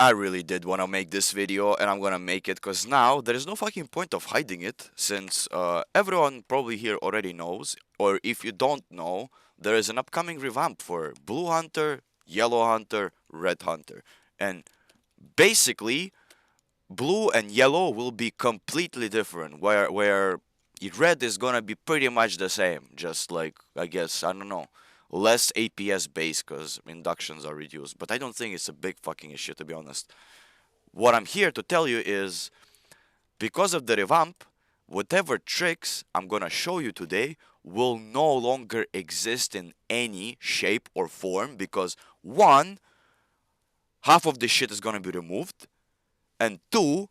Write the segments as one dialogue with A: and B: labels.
A: I really did want to make this video, and I'm gonna make it because now there is no fucking point of hiding it, since everyone probably here already knows, or if you don't know, there is an upcoming revamp for Blue Hunter, Yellow Hunter, Red Hunter, and basically blue and yellow will be completely different. Where red is gonna be pretty much the same, just like I guess I don't know, less APS base because inductions are reduced. But I don't think it's a big fucking issue, to be honest. What I'm here to tell you is because of the revamp, whatever tricks I'm gonna show you today will no longer exist in any shape or form because one, half of the shit is gonna be removed, and two,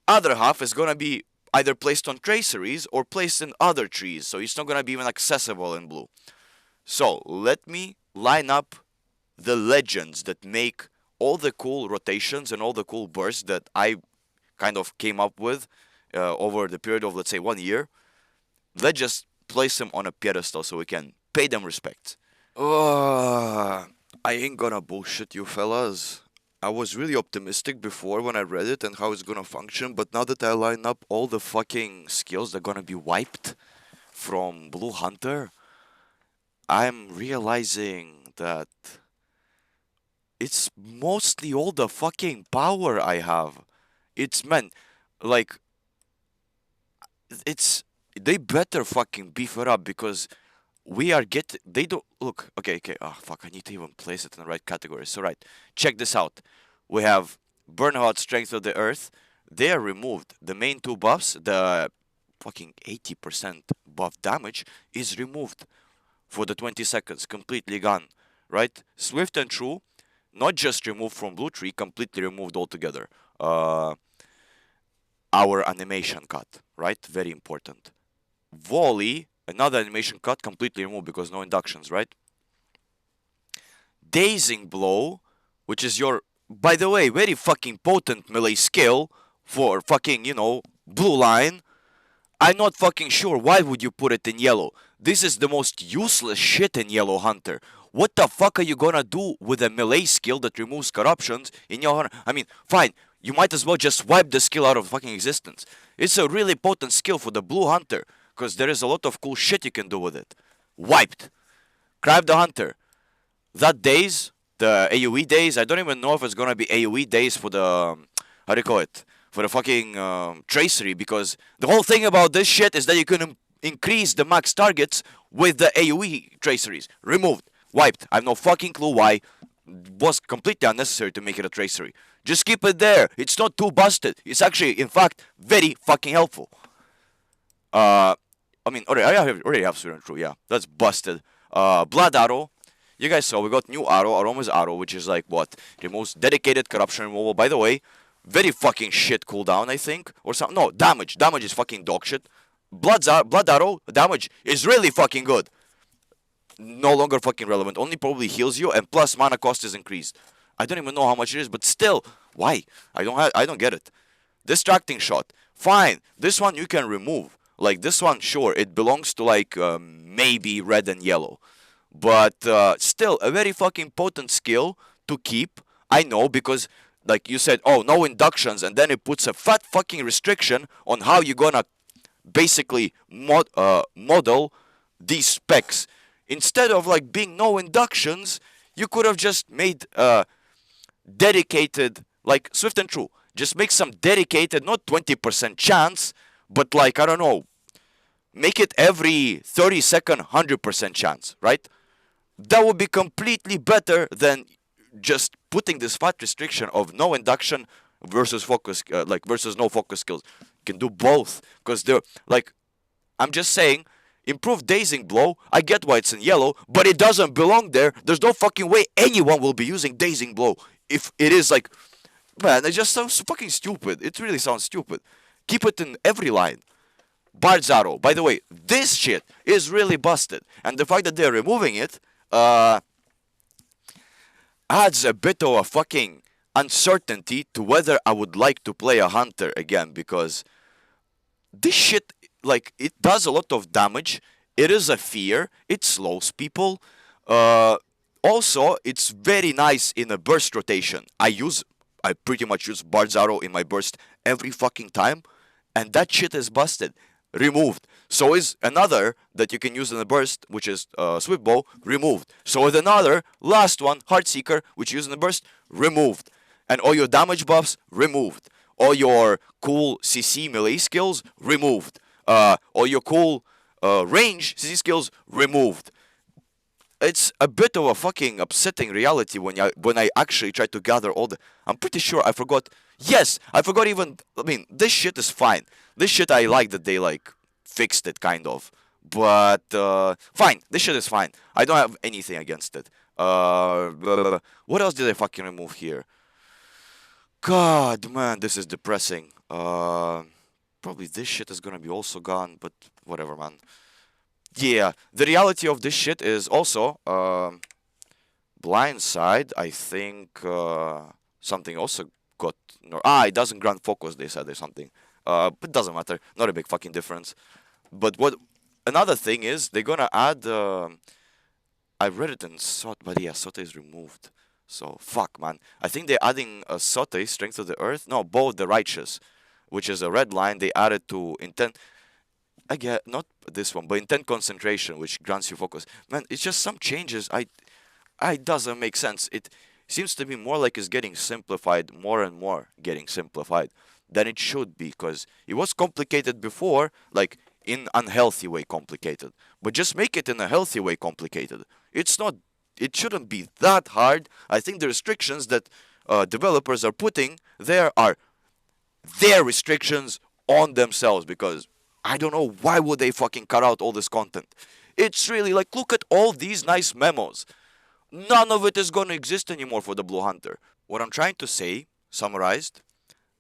A: other half is gonna be either placed on traceries or placed in other trees, so it's not gonna be even accessible in blue. So let me line up the legends that make all the cool rotations and all the cool bursts that I kind of came up with over the period of, let's say, 1 year. Let's just place them on a pedestal so we can pay them respect. I ain't gonna bullshit you fellas. I was really optimistic before when I read it and how it's gonna function, but now that I line up all the fucking skills that are gonna be wiped from Blue Hunter, I'm realizing that it's mostly all the fucking power I have. It's meant like it's they better fucking beef it up because we are get they don't look okay. Oh fuck, I need to even place it in the right category. So right, check this out. We have Burnout, Strength of the Earth. They are removed. The main two buffs, the fucking 80% buff damage is removed for the 20 seconds, completely gone. Right? Swift and True, not just removed from Blue Tree, completely removed altogether. Our animation cut, right? Very important. Volley, another animation cut, completely removed because no inductions, right? Dazing Blow, which is your, by the way, very fucking potent melee skill for fucking, blue line. I'm not fucking sure why would you put it in yellow. This is the most useless shit in Yellow Hunter. What the fuck are you gonna do with a melee skill that removes corruptions in your Hunter? I mean, fine, you might as well just wipe the skill out of fucking existence. It's a really potent skill for the Blue Hunter, because there is a lot of cool shit you can do with it. Wiped. Crab the Hunter. That days, the AoE days, I don't even know if it's gonna be AoE days for the, how do you call it? For the fucking tracery, because the whole thing about this shit is that you can increase the max targets with the AoE traceries. Removed. Wiped. I have no fucking clue why. Was completely unnecessary to make it a tracery. Just keep it there. It's not too busted. It's actually, in fact, very fucking helpful. I mean, already have Sword and True, yeah. That's busted. Blood Arrow. You guys saw, we got new arrow, Aroma's arrow, which is like, what? Removes dedicated corruption removal. By the way, very fucking shit cooldown, I think. Or something. No, damage. Damage is fucking dog shit. Blood Arrow, damage is really fucking good. No longer fucking relevant. Only probably heals you, and plus mana cost is increased. I don't even know how much it is, but still, why? I don't get it. Distracting shot. Fine. This one you can remove. Like this one, sure, it belongs to like maybe red and yellow. But still, a very fucking potent skill to keep. I know, because like you said, oh, no inductions, and then it puts a fat fucking restriction on how you're gonna basically model these specs. Instead of like being no inductions, you could have just made dedicated, like Swift and True. Just make some dedicated, not 20% chance, but like, I don't know, make it every 30-second 100% chance, right? That would be completely better than just putting this fat restriction of no induction versus focus, versus no focus skills. You can do both, because they're like, I'm just saying, improved dazing blow. I get why it's in yellow, but it doesn't belong there. There's no fucking way anyone will be using dazing blow if it is like, man, it just sounds fucking stupid. It really sounds stupid. Keep it in every line. Bard's Arrow. By the way, this shit is really busted, and the fact that they're removing it adds a bit of a fucking uncertainty to whether I would like to play a hunter again, because this shit, like, it does a lot of damage. It is a fear. It slows people. Also, it's very nice in a burst rotation. I use I pretty much use Bard's Arrow in my burst every fucking time, and that shit is busted. Removed. So is another that you can use in the burst, which is Swift Bow, removed. So is another, last one, Heartseeker, which you use in the burst, removed. And all your damage buffs, removed. All your cool CC melee skills, removed. All your cool range CC skills, removed. It's a bit of a fucking upsetting reality when I actually try to gather all the. I'm pretty sure I forgot. Yes, I forgot even. I mean, this shit is fine. This shit I like that they like fixed it kind of, but fine. This shit is fine. I don't have anything against it. Blah, blah, blah. What else did I fucking remove here? God, man, this is depressing. Probably this shit is gonna be also gone, but whatever, man. Yeah, the reality of this shit is also Blindside. I think something also got it doesn't grant focus. They said or something. But it doesn't matter. Not a big fucking difference. But what another thing is they're gonna add. I read it in Sot, but yeah, Sot is removed. So fuck, man. I think they're adding a Sote, Strength of the Earth. No, both the Righteous, which is a red line. They added to intent. I get not this one, but intent concentration, which grants you focus. Man, it's just some changes. I doesn't make sense. It seems to be more like it's getting simplified, more and more getting simplified than it should be, because it was complicated before, like in unhealthy way complicated. But just make it in a healthy way complicated. It's not. It shouldn't be that hard. I think the restrictions that developers are putting there are their restrictions on themselves, because I don't know why would they fucking cut out all this content. It's really like, look at all these nice memos. None of it is going to exist anymore for the Blue Hunter. What I'm trying to say, summarized,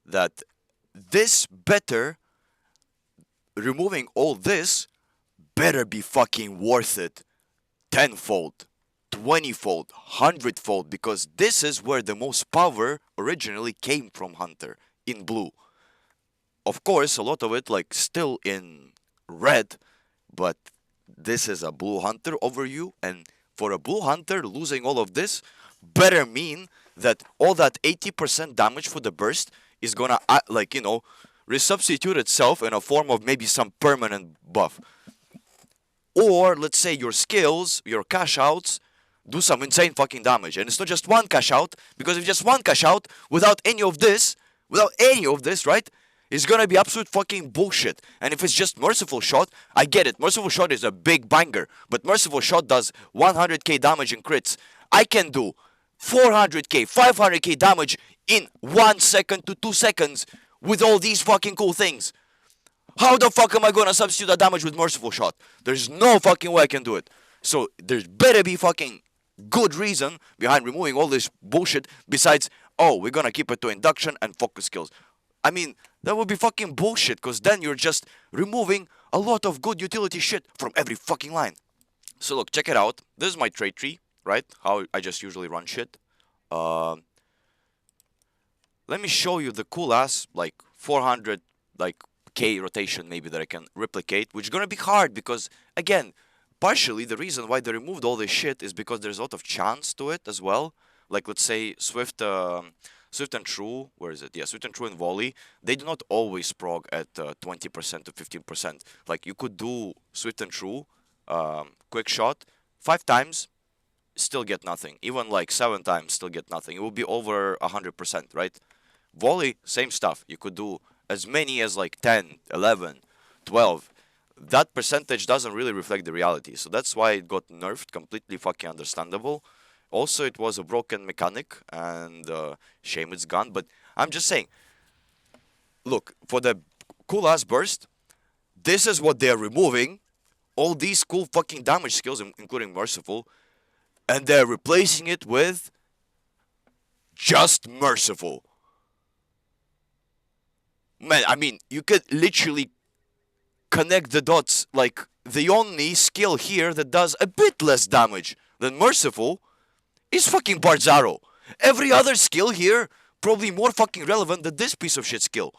A: that this better, removing all this, better be fucking worth it. Tenfold, 20-fold, 100-fold, because this is where the most power originally came from Hunter, in blue. Of course, a lot of it like still in red, but this is a blue hunter over you, and for a blue hunter, losing all of this better mean that all that 80% damage for the burst is gonna resubstitute itself in a form of maybe some permanent buff. Or let's say your skills, your cash outs, do some insane fucking damage. And it's not just one cash out, because if just one cash out without any of this, right? It's gonna be absolute fucking bullshit. And if it's just Merciful Shot, I get it. Merciful Shot is a big banger, but Merciful Shot does 100k damage in crits. I can do 400k, 500k damage in 1 second to 2 seconds with all these fucking cool things. How the fuck am I gonna substitute that damage with Merciful Shot? There's no fucking way I can do it. So there's better be fucking good reason behind removing all this bullshit besides, oh, we're gonna keep it to induction and focus skills. I mean, that would be fucking bullshit, because then you're just removing a lot of good utility shit from every fucking line. So look, check it out. This is my trait tree, right? How I just usually run shit. Let me show you the cool ass, like 400 K rotation maybe that I can replicate, which is gonna be hard because, again, partially the reason why they removed all this shit is because there's a lot of chance to it as well. Like, let's say Swift and True, where is it? Yeah, Swift and True and Volley, they do not always prog at 20% to 15%. Like, you could do Swift and True, quick shot, 5 times, still get nothing. Even like 7 times, still get nothing. It will be over 100%, right? Volley, same stuff. You could do as many as like 10, 11, 12. That percentage doesn't really reflect the reality. So that's why it got nerfed, completely fucking understandable. Also, it was a broken mechanic, and shame it's gone. But I'm just saying, look, for the cool ass burst, this is what they're removing. All these cool fucking damage skills, including Merciful, and they're replacing it with just Merciful. Man, I mean, you could literally connect the dots. Like, the only skill here that does a bit less damage than Merciful is fucking Bard's Arrow. Every other skill here probably more fucking relevant than this piece of shit skill.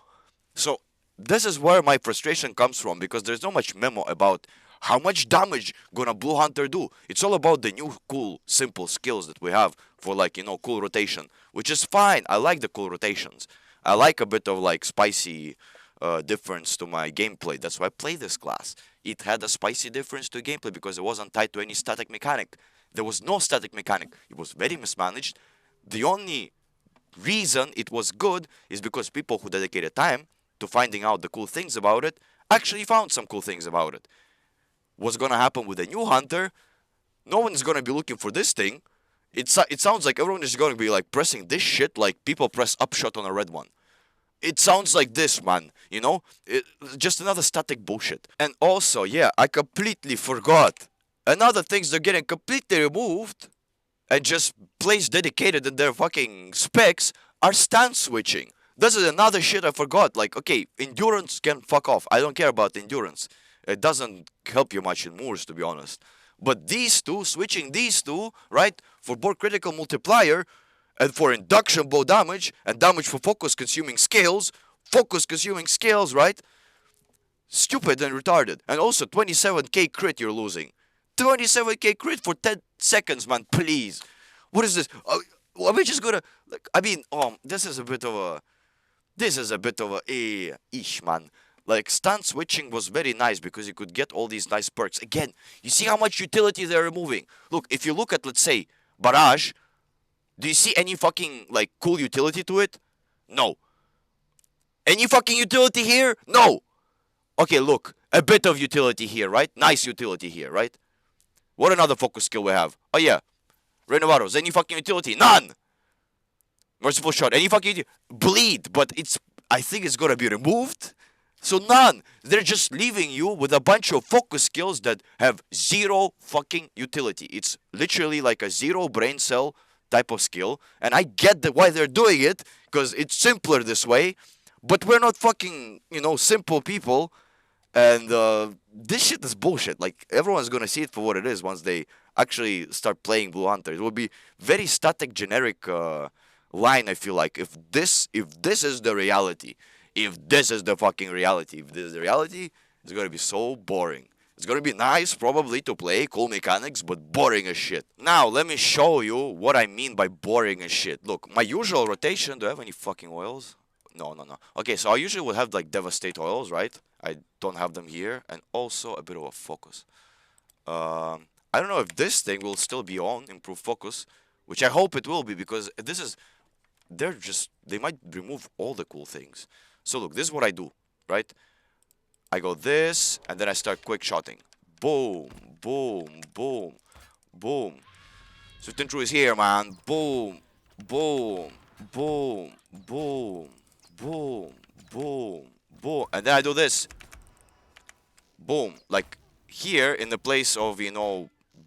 A: So this is where my frustration comes from, because there's not much memo about How much damage gonna Blue Hunter do? It's all about the new cool, simple skills that we have for like, cool rotation, which is fine. I like the cool rotations. I like a bit of like spicy difference to my gameplay. That's why I play this class. It had a spicy difference to gameplay because it wasn't tied to any static mechanic. There was no static mechanic. It was very mismanaged. The only reason it was good is because people who dedicated time to finding out the cool things about it actually found some cool things about it. What's gonna happen with a new hunter? No one's gonna be looking for this thing. It sounds like everyone is gonna be like pressing this shit like people press upshot on a red one. It sounds like this, man. Just another static bullshit. And also, yeah, I completely forgot. Another things they're getting completely removed and just placed dedicated in their fucking specs are stance switching. This is another shit I forgot. Like, okay, endurance can fuck off. I don't care about endurance. It doesn't help you much in Moors, to be honest. But these two, switching these two, right, for both critical multiplier and for induction bow damage and damage for focus consuming scales, right? Stupid and retarded. And also 27k crit you're losing. 27k crit for 10 seconds, man, please. What is this? Are we just gonna, like, I mean, this is a bit of a ish, man. Like, stance switching was very nice because you could get all these nice perks. Again, you see how much utility they're removing. Look, if you look at, let's say, Barrage, do you see any fucking, like, cool utility to it? No. Any fucking utility here? No. Okay, look, a bit of utility here, right? Nice utility here, right? What another focus skill we have? Oh, yeah. Renovaros, any fucking utility? None. Merciful Shot, any fucking bleed, but I think it's gonna be removed. So none. They're just leaving you with a bunch of focus skills that have zero fucking utility. It's literally like a zero brain cell type of skill. And I get why they're doing it, because it's simpler this way. But we're not fucking, simple people. And this shit is bullshit. Like, everyone's gonna see it for what it is once they actually start playing Blue Hunter. It will be very static, generic line, I feel like. If this is the reality. If this is the fucking reality. If this is the reality, it's gonna be so boring. It's gonna be nice, probably, to play, cool mechanics, but boring as shit. Now, let me show you what I mean by boring as shit. Look, my usual rotation, do I have any fucking oils? No. Okay, so I usually would have, like, Devastate oils, right? I don't have them here. And also a bit of a focus. I don't know if this thing will still be on, improve focus, which I hope it will be, because this is... They might remove all the cool things. So look, this is what I do, right? I go this, and then I start quick shotting. Boom, boom, boom, boom. Swift and True is here, man. Boom, boom, boom, boom, boom, boom, boom. And then I do this. Boom. Like here, in the place of,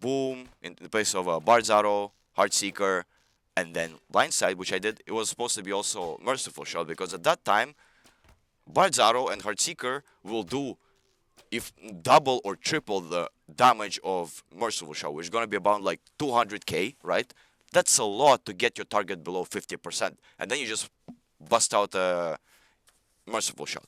A: boom, in the place of Bard's Arrow, Heartseeker, and then Blindside, which I did, it was supposed to be also Merciful Shot, because at that time, Bard's Arrow and Heartseeker will do if double or triple the damage of Merciful Shot, which is going to be about like 200k, right? That's a lot to get your target below 50%. And then you just bust out a Merciful Shot.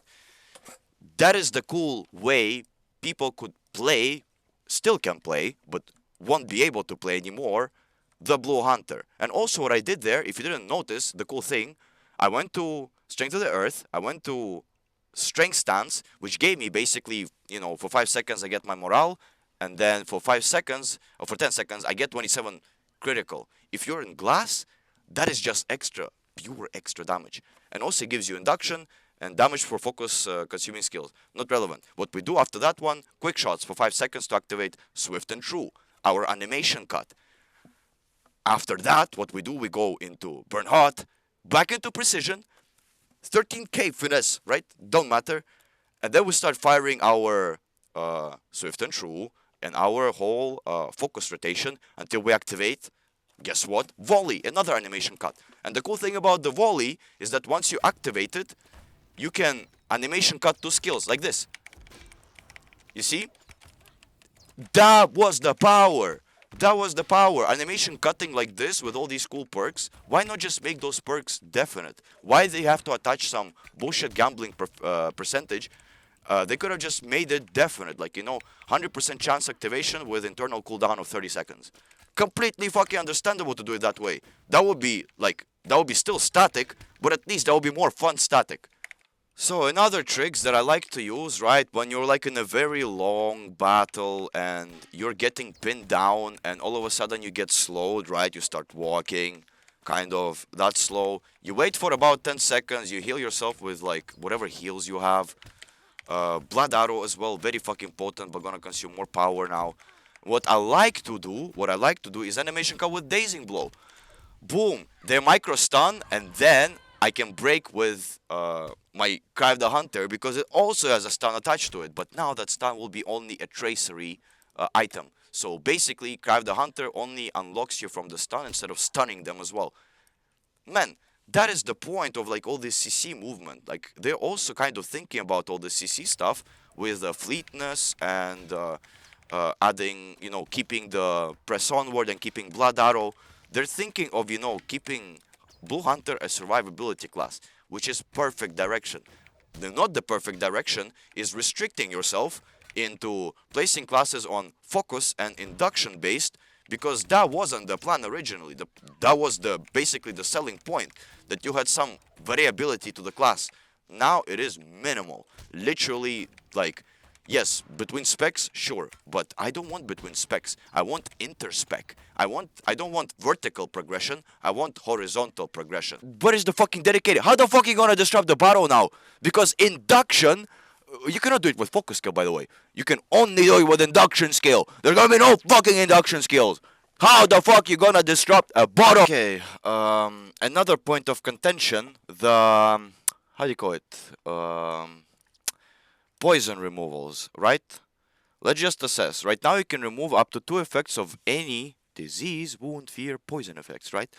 A: That is the cool way people could play, still can play, but won't be able to play anymore, the Blue Hunter. And also what I did there, if you didn't notice, the cool thing, I went to Strength of the Earth, I went to Strength Stance, which gave me basically, for 5 seconds I get my morale, and then for 5 seconds, or for 10 seconds, I get 27 critical. If you're in glass, that is just extra, pure extra damage. And also it gives you induction and damage for focus consuming skills. Not relevant. What we do after that one, quick shots for 5 seconds to activate Swift and True, our animation cut. After that, what we do, we go into Burn Hot, back into Precision, 13k finesse, right? Don't matter. And then we start firing our Swift and True and our whole focus rotation until we activate, guess what? Volley, another animation cut. And the cool thing about the volley is that once you activate it, you can animation cut 2 skills like this. You see? That was the power. That was the power. Animation cutting like this with all these cool perks. Why not just make those perks definite? Why they have to attach some bullshit gambling percentage? They could have just made it definite, like, 100% chance activation with internal cooldown of 30 seconds. Completely fucking understandable to do it that way. That would be still static, but at least that would be more fun static. So another tricks that I like to use, right, when you're like in a very long battle and you're getting pinned down and all of a sudden you get slowed, right, you start walking, kind of that slow. You wait for about 10 seconds, you heal yourself with like whatever heals you have. Blood arrow as well, very fucking potent, but gonna consume more power now. What I like to do is animation cut with dazing blow. Boom, they micro stun, and then I can break with my Crave the Hunter because it also has a stun attached to it. But now that stun will be only a tracery item. So basically, Crave the Hunter only unlocks you from the stun instead of stunning them as well. Man, that is the point of like all this CC movement. Like they're also kind of thinking about all the CC stuff with fleetness and adding, keeping the press onward and keeping blood arrow. They're thinking of, keeping Blue Hunter a survivability class, which is perfect direction. Not the perfect direction is restricting yourself into placing classes on focus and induction based because that wasn't the plan originally. That was basically the selling point, that you had some variability to the class. Now it is minimal. Literally, like, yes, between specs, sure, but I don't want between specs. I want interspec. I don't want vertical progression. I want horizontal progression. What is the fucking dedicated? How the fuck are you gonna disrupt the battle now? Because induction, you cannot do it with focus skill, by the way. You can only do it with induction skill. There's gonna be no fucking induction skills. How the fuck you gonna disrupt a battle? Okay, another point of contention, how do you call it? Poison removals, right? Let's just assess. Right now you can remove up to 2 effects of any disease, wound, fear, poison effects, right?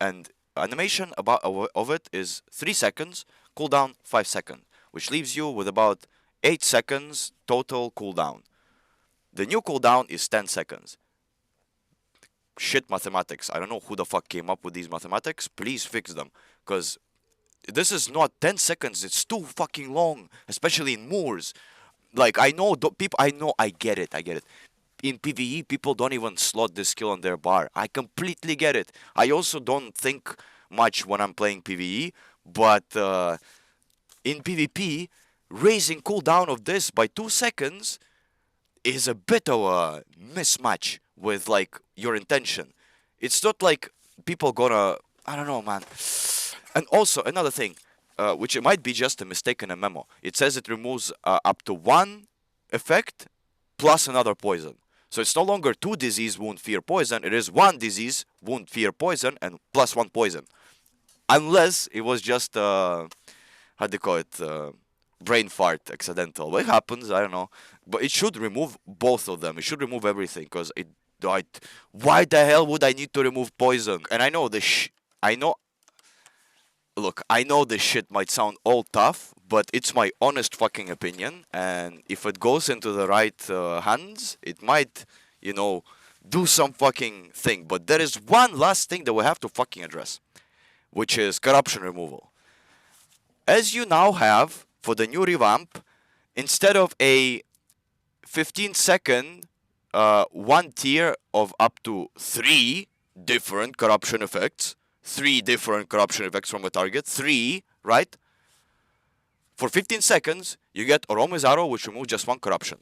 A: And animation of it is 3 seconds, cooldown 5 seconds, which leaves you with about 8 seconds total cooldown. The new cooldown is 10 seconds. Shit mathematics. I don't know who the fuck came up with these mathematics. Please fix them. Because this is not 10 seconds. It's too fucking long. Especially in Moors. Like, I know people. I get it. In PvE, people don't even slot this skill on their bar. I completely get it. I also don't think much when I'm playing PvE. But in PvP, raising cooldown of this by 2 seconds is a bit of a mismatch with like your intention. It's not like people gonna, I don't know, man. And also another thing, which it might be just a mistake in a memo. It says it removes up to 1 effect plus another poison. So it's no longer 2 disease, wound, fear, poison. It is 1 disease, wound, fear, poison, and plus 1 poison. Unless it was just how do you call it? Brain fart accidental. What happens? I don't know. But it should remove both of them. It should remove everything because it died. Why the hell would I need to remove poison? And I know Look, I know this shit might sound all tough, but it's my honest fucking opinion. And if it goes into the right hands, it might, do some fucking thing. But there is one last thing that we have to fucking address, which is corruption removal. As you now have, for the new revamp, instead of a 15-second 1 tier of up to 3 different corruption effects, 3 different corruption effects from a target, 3, right? For 15 seconds, you get Orome's arrow, which removes just 1 corruption.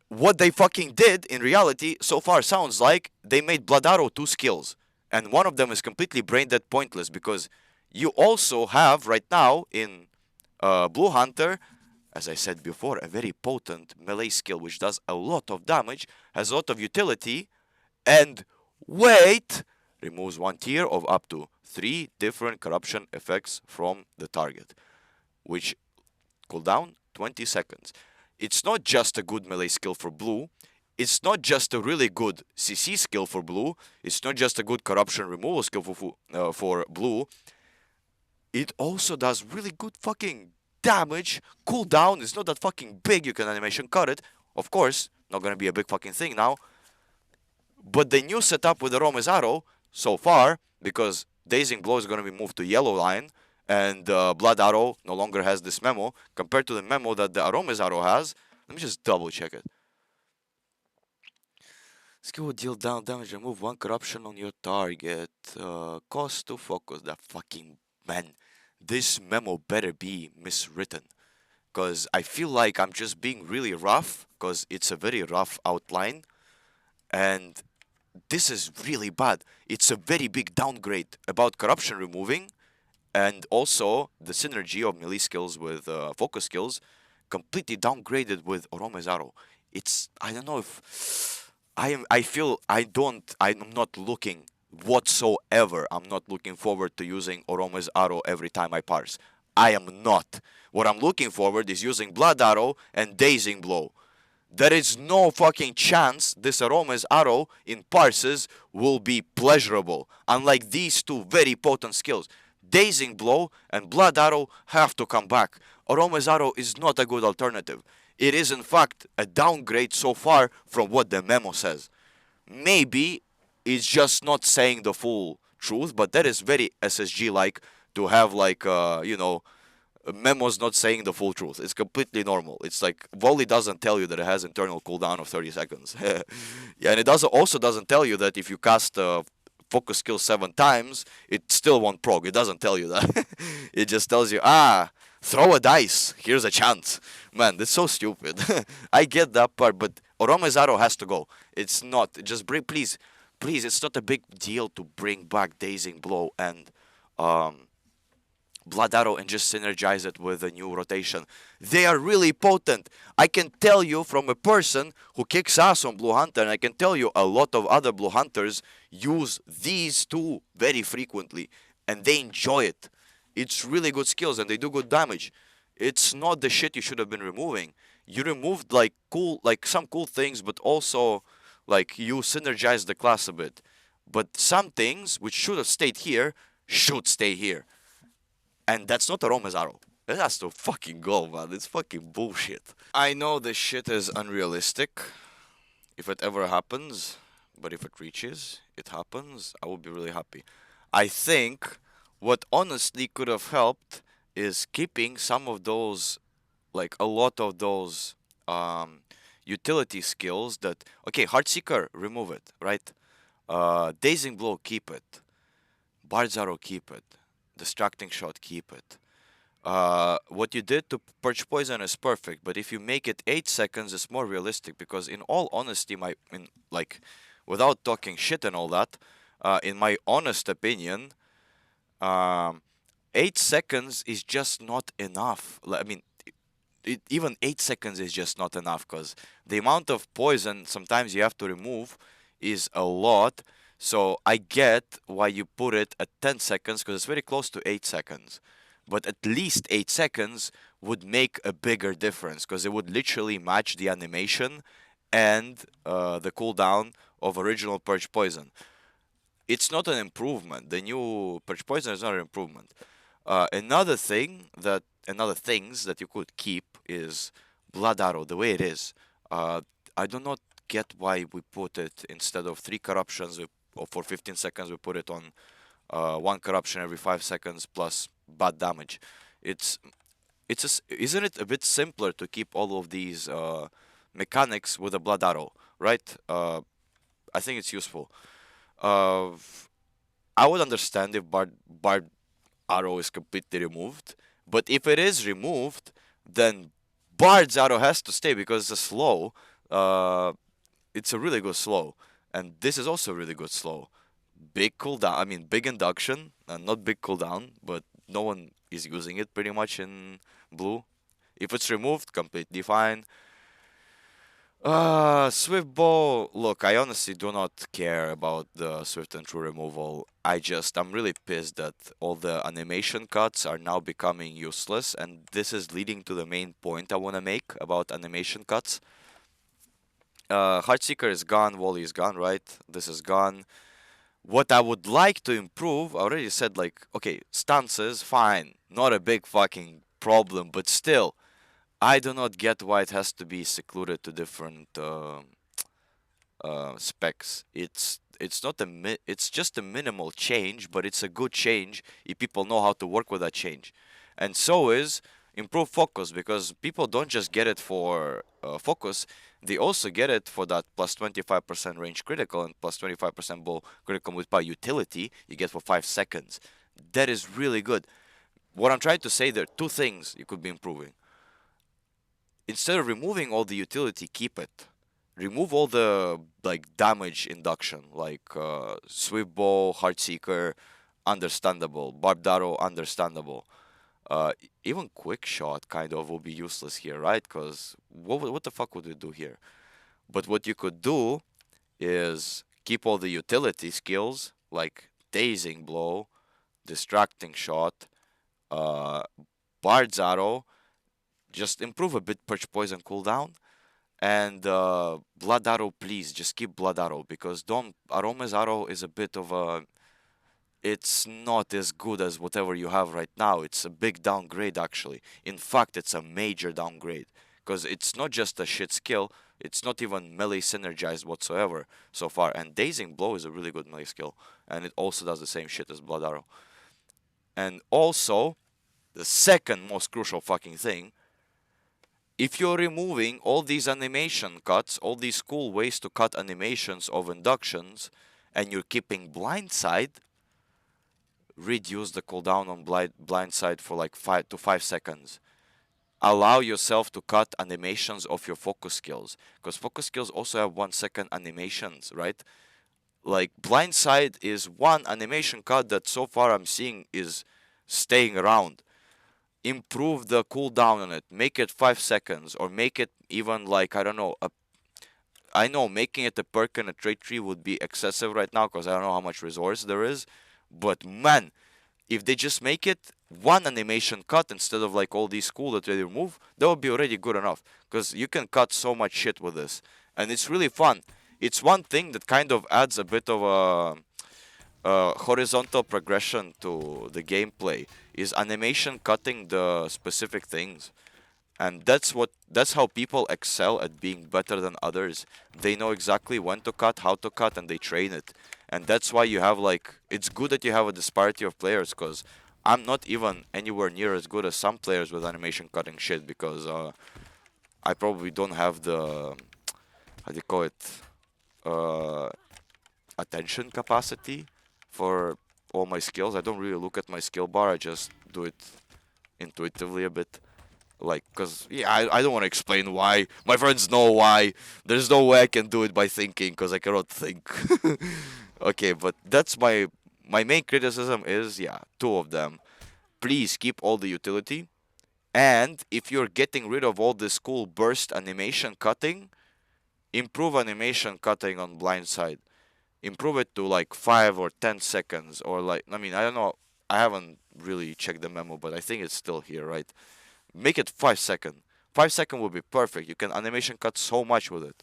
A: What they fucking did, in reality, so far sounds like they made Blood Arrow 2 skills. And one of them is completely brain dead pointless, because you also have, right now, in Blue Hunter, as I said before, a very potent melee skill, which does a lot of damage, has a lot of utility, and wait, removes 1 tier of up to 3 different corruption effects from the target, which cooldown 20 seconds. It's not just a good melee skill for blue, it's not just a really good CC skill for blue, it's not just a good corruption removal skill for blue, it also does really good fucking damage. Cooldown is not that fucking big, you can animation cut it, of course, not gonna be a big fucking thing now, but the new setup with the Orome's arrow, so far, because Dazing Blow is gonna be moved to yellow line, And Blood Arrow no longer has this memo compared to the memo that the Arome's Arrow has. Let me just double check it. Skill will deal down damage, remove one corruption on your target. Cost to focus. That fucking man. This memo better be miswritten. Because I feel like I'm just being really rough. Because it's a very rough outline. And this is really bad. It's a very big downgrade about corruption removing. And also the synergy of melee skills with focus skills. Completely downgraded with Orome's Arrow. It's, I don't know if I feel I'm not looking whatsoever. I'm not looking forward to using Orome's Arrow every time I parse. I am not. What I'm looking forward is using Blood Arrow and Dazing Blow. There is no fucking chance this Aroma's Arrow in parses will be pleasurable, unlike these two very potent skills. Dazing Blow and Blood Arrow have to come back. Aroma's Arrow is not a good alternative. It is in fact a downgrade so far from what the memo says. Maybe it's just not saying the full truth, but that is very SSG like to have like memos not saying the full truth. It's completely normal. It's like Volley doesn't tell you that it has internal cooldown of 30 seconds. Yeah, and it also doesn't tell you that if you cast focus skill 7 times, it still won't prog. It doesn't tell you that. It just tells you, throw a dice. Here's a chance. Man, that's so stupid. I get that part, but Orome's Arrow has to go. It's not. Just bring, please, it's not a big deal to bring back Dazing Blow and Blood Arrow and just synergize it with a new rotation. They are really potent. I can tell you from a person who kicks ass on Blue Hunter, and I can tell you a lot of other Blue Hunters use these two very frequently, and they enjoy it. It's really good skills, and they do good damage. It's not the shit you should have been removing. You removed like some cool things, but also like you synergized the class a bit. But some things which should have stayed here should stay here. And that's not a Rome's Arrow. That has to fucking go, man. It's fucking bullshit. I know this shit is unrealistic. If it ever happens, but if it reaches, it happens, I will be really happy. I think what honestly could have helped is keeping some of those, like a lot of those utility skills that, okay, Heartseeker, remove it, right? Dazing Blow, keep it. Bard's Arrow, keep it. Distracting Shot, keep it. What you did to Purge Poison is perfect, but if you make it 8 seconds, it's more realistic. Because in all honesty, without talking shit and all that, in my honest opinion, 8 seconds is just not enough. Even 8 seconds is just not enough, because the amount of poison sometimes you have to remove is a lot. So I get why you put it at 10 seconds, because it's very close to 8 seconds. But at least 8 seconds would make a bigger difference, because it would literally match the animation and the cooldown of original Purge Poison. It's not an improvement. The new Purge Poison is not an improvement. Another things that you could keep is Blood Arrow the way it is. I do not get why we put it instead of 3 corruptions or for 15 seconds we put it on 1 corruption every 5 seconds plus bad damage. Isn't it a bit simpler to keep all of these mechanics with a Blood Arrow, right? I think it's useful. I would understand if Bard Arrow is completely removed, but if it is removed, then Bard's Arrow has to stay because it's a slow. It's a really good slow, and this is also a really good slow. Big cooldown, I mean big induction, not big cooldown, but no one is using it pretty much in blue. If it's removed, completely fine. Swift Bow. Look, I honestly do not care about the Swift and True removal. I'm really pissed that all the animation cuts are now becoming useless, and this is leading to the main point I want to make about animation cuts. Heartseeker is gone, Wally is gone, right? This is gone. What I would like to improve, I already said, like, okay, stances, fine, not a big fucking problem, but still, I do not get why it has to be secluded to different specs. It's not it's just a minimal change, but it's a good change if people know how to work with that change. And so is improve focus, because people don't just get it for focus, they also get it for that plus 25% range critical and plus 25% bow critical with power utility you get for 5 seconds. That is really good. What I'm trying to say, there are two things you could be improving. Instead of removing all the utility, keep it. Remove all the like damage induction, like swift bow, heartseeker, understandable. Barbed arrow, understandable. Even quick shot kind of will be useless here, right? Because what the fuck would we do here? But what you could do is keep all the utility skills like dazing blow, distracting shot, uh, bard's arrow. Just improve a bit Purge Poison cooldown. And Blood Arrow, please, just keep Blood Arrow, because don't Arome's Arrow is a bit of a. It's not as good as whatever you have right now. It's a big downgrade, actually. In fact, it's a major downgrade, because it's not just a shit skill. It's not even melee synergized whatsoever so far. And Dazing Blow is a really good melee skill, and it also does the same shit as Blood Arrow. And also, the second most crucial fucking thing, if you're removing all these animation cuts, all these cool ways to cut animations of inductions, and you're keeping Blindside, reduce the cooldown on Blindside for like 5 to 5 seconds. Allow yourself to cut animations of your focus skills, because focus skills also have 1 second animations, right? Like Blindside is one animation cut that so far I'm seeing is staying around. Improve the cooldown on it, make it 5 seconds, or make it even like, I don't know, I know making it a perk and a trait tree would be excessive right now because I don't know how much resource there is, but man, if they just make it one animation cut instead of like all these cool that they remove, that would be already good enough, because you can cut so much shit with this, and it's really fun. It's one thing that kind of adds a bit of a horizontal progression to the gameplay, is animation cutting the specific things. And that's how people excel at being better than others. They know exactly when to cut, how to cut, and they train it. And that's why you have like, it's good that you have a disparity of players, because I'm not even anywhere near as good as some players with animation cutting shit, because I probably don't have the, how do you call it, uh, attention capacity for all my skills. I don't really look at my skill bar, I just do it intuitively a bit. Like, because, yeah, I don't want to explain why. My friends know why. There's no way I can do it by thinking, because I cannot think. Okay, but that's my main criticism is, yeah, two of them. Please keep all the utility. And if you're getting rid of all this cool burst animation cutting, improve animation cutting on Blindside. Improve it to like 5 or 10 seconds, or like, I mean, I don't know. I haven't really checked the memo, but I think it's still here, right? Make it 5 seconds. 5 seconds will be perfect. You can animation cut so much with it.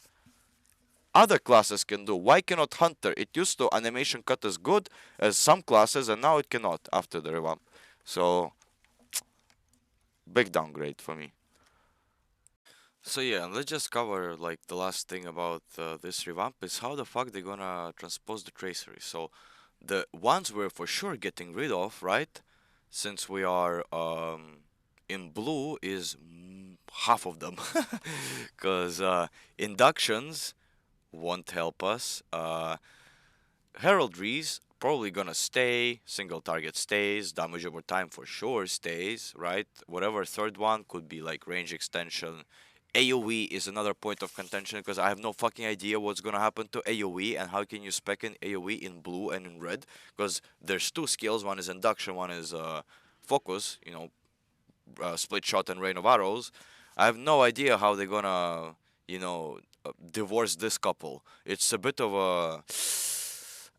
A: Other classes can do. Why cannot Hunter? It used to animation cut as good as some classes, and now it cannot after the revamp. So, big downgrade for me. So yeah, let's just cover like the last thing about this revamp is how the fuck they're gonna transpose the traceries. So the ones we're for sure getting rid of, right? Since we are in blue is half of them, because inductions won't help us. Heraldries probably gonna stay. Single target stays. Damage over time for sure stays, right? Whatever third one could be like range extension. AoE is another point of contention, because I have no fucking idea what's gonna happen to AoE and how can you spec in AoE in blue and in red, because there's two skills. One is induction, one is focus. Split shot and rain of arrows. I have no idea how they're gonna, divorce this couple. It's a bit of a.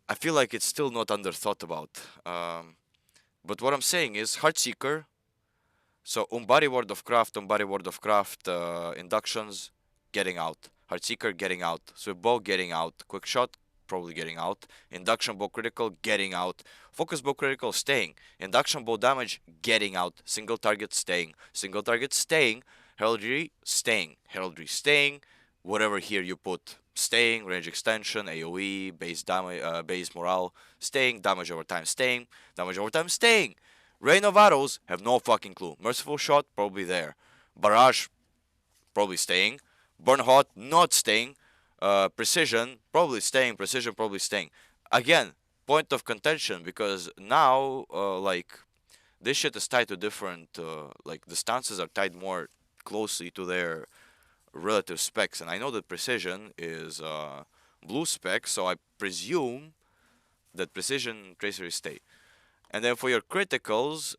A: I feel like it's still not underthought about. But what I'm saying is Heartseeker. So Umbari Word of Craft, inductions, getting out. Heartseeker getting out. Swift Bow getting out. Quick Shot probably getting out. Induction Bow Critical getting out. Focus Bow Critical staying. Induction Bow Damage getting out. Single Target staying. Single Target staying. Heraldry staying. Heraldry staying. Whatever here you put. staying, range extension, AoE, base damage, base morale, staying, damage over time, staying, damage over time, staying. Rain of arrows, have no fucking clue. Merciful shot, probably there. Barrage, probably staying. Burn hot, not staying. Precision, probably staying. Precision, probably staying. Again, point of contention because now, like, this shit is tied to different, like, the stances are tied more closely to their relative specs. And I know that precision is blue spec, so I presume that precision traceries stay. And then for your criticals,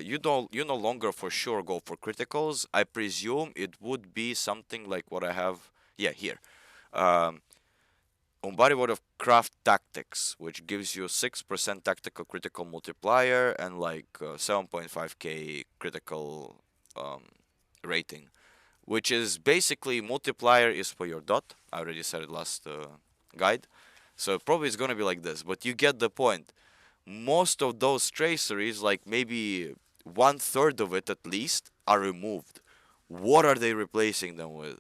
A: you no longer for sure go for criticals. I presume it would be something like what I have, yeah, here. Um, on Bodyword of Craft Tactics, which gives you 6% tactical critical multiplier and like 7.5k critical um, rating, which is basically multiplier is for your dot. I already said it last guide. So probably it's gonna be like this, but you get the point. Most of those traceries, like maybe 1/3 of it at least, are removed. What are they replacing them with?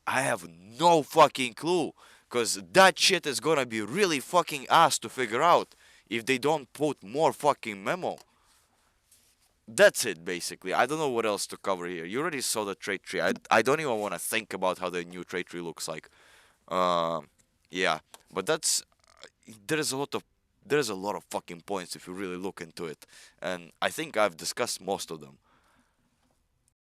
A: I have no fucking clue. Because that shit is gonna be really fucking ass to figure out if they don't put more fucking memo. That's it, basically. I don't know what else to cover here. You already saw the trait tree. I don't even want to think about how the new trait tree looks like. Um, yeah, but that's there's a lot of fucking points if you really look into it, and I think I've discussed most of them.